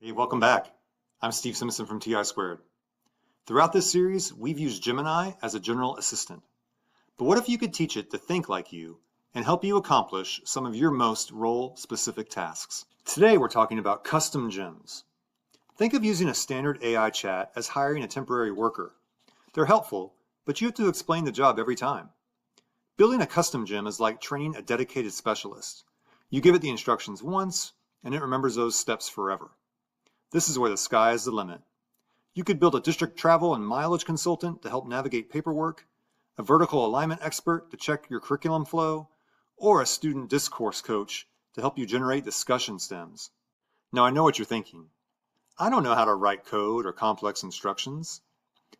Hey, welcome back. I'm Steve Simpson from D.I.Y. Throughout this series, we've used Gemini as a general assistant. But what if you could teach it to think like you and help you accomplish some of your most role-specific tasks? Today, we're talking about custom gems. Think of using a standard AI chat as hiring a temporary worker. They're helpful, but you have to explain the job every time. Building a custom gem is like training a dedicated specialist. You give it the instructions once, and it remembers those steps forever. This is where the sky is the limit. You could build a district travel and mileage consultant to help navigate paperwork, a vertical alignment expert to check your curriculum flow, or a student discourse coach to help you generate discussion stems. Now I know what you're thinking. I don't know how to write code or complex instructions.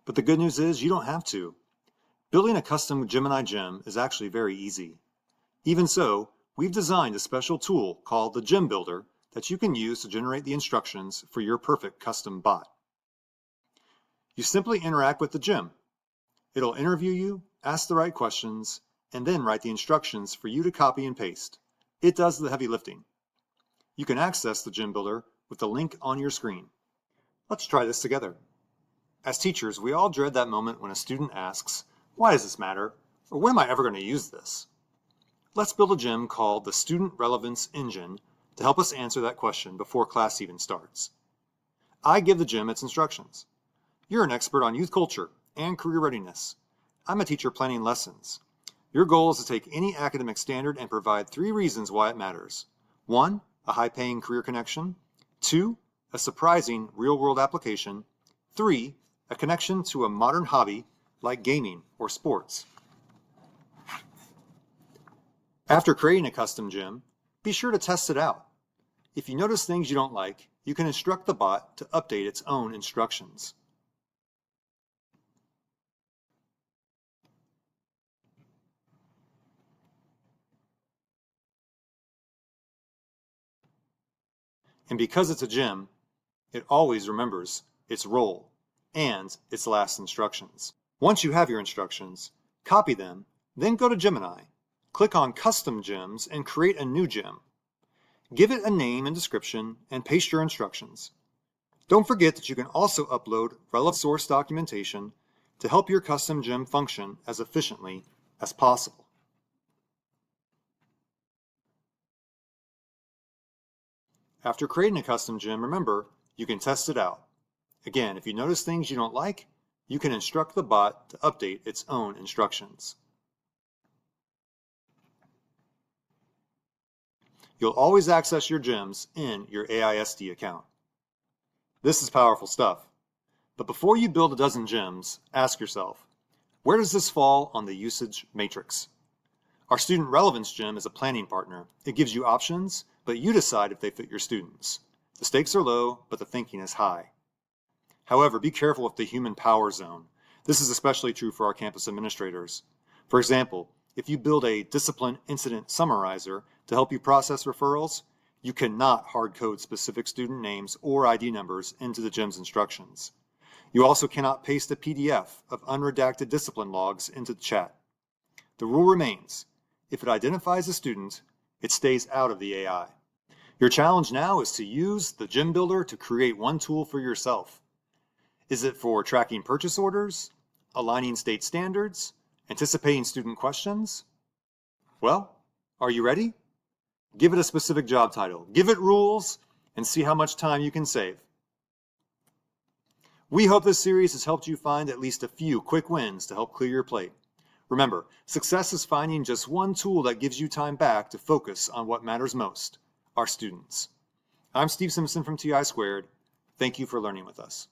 But the good news is you don't have to. Building a custom Gemini gem is actually very easy. Even so, we've designed a special tool called the Gem Builder that you can use to generate the instructions for your perfect custom bot. You simply interact with the gem. It'll interview you, ask the right questions, and then write the instructions for you to copy and paste. It does the heavy lifting. You can access the Gem Builder with the link on your screen. Let's try this together. As teachers, we all dread that moment when a student asks, "Why does this matter?" or "When am I ever going to use this?" Let's build a gem called the Student Relevance Engine to help us answer that question before class even starts. I give the gem its instructions. You're an expert on youth culture and career readiness. I'm a teacher planning lessons. Your goal is to take any academic standard and provide 3 reasons why it matters. 1, a high-paying career connection. 2, a surprising real-world application. 3, a connection to a modern hobby like gaming or sports. After creating a custom gem, be sure to test it out. If you notice things you don't like, you can instruct the bot to update its own instructions. And because it's a gem, it always remembers its role and its last instructions. Once you have your instructions, copy them, then go to Gemini, click on Custom Gems, and create a new gem. Give it a name and description, and paste your instructions. Don't forget that you can also upload relevant source documentation to help your custom gem function as efficiently as possible. After creating a custom gem, remember, you can test it out. Again, if you notice things you don't like, you can instruct the bot to update its own instructions. You'll always access your gems in your AISD account. This is powerful stuff. But before you build a dozen gems, ask yourself, where does this fall on the usage matrix? Our Student Relevance Gem is a planning partner. It gives you options, but you decide if they fit your students. The stakes are low, but the thinking is high. However, be careful with the human power zone. This is especially true for our campus administrators. For example, if you build a discipline incident summarizer to help you process referrals, you cannot hard code specific student names or ID numbers into the GEMS instructions. You also cannot paste a PDF of unredacted discipline logs into the chat. The rule remains, if it identifies a student, it stays out of the AI. Your challenge now is to use the Gem Builder to create one tool for yourself. Is it for tracking purchase orders, aligning state standards, anticipating student questions? Well, are you ready? Give it a specific job title, give it rules, and see how much time you can save. We hope this series has helped you find at least a few quick wins to help clear your plate. Remember, success is finding just one tool that gives you time back to focus on what matters most, our students. I'm Steve Simpson from TI Squared. Thank you for learning with us.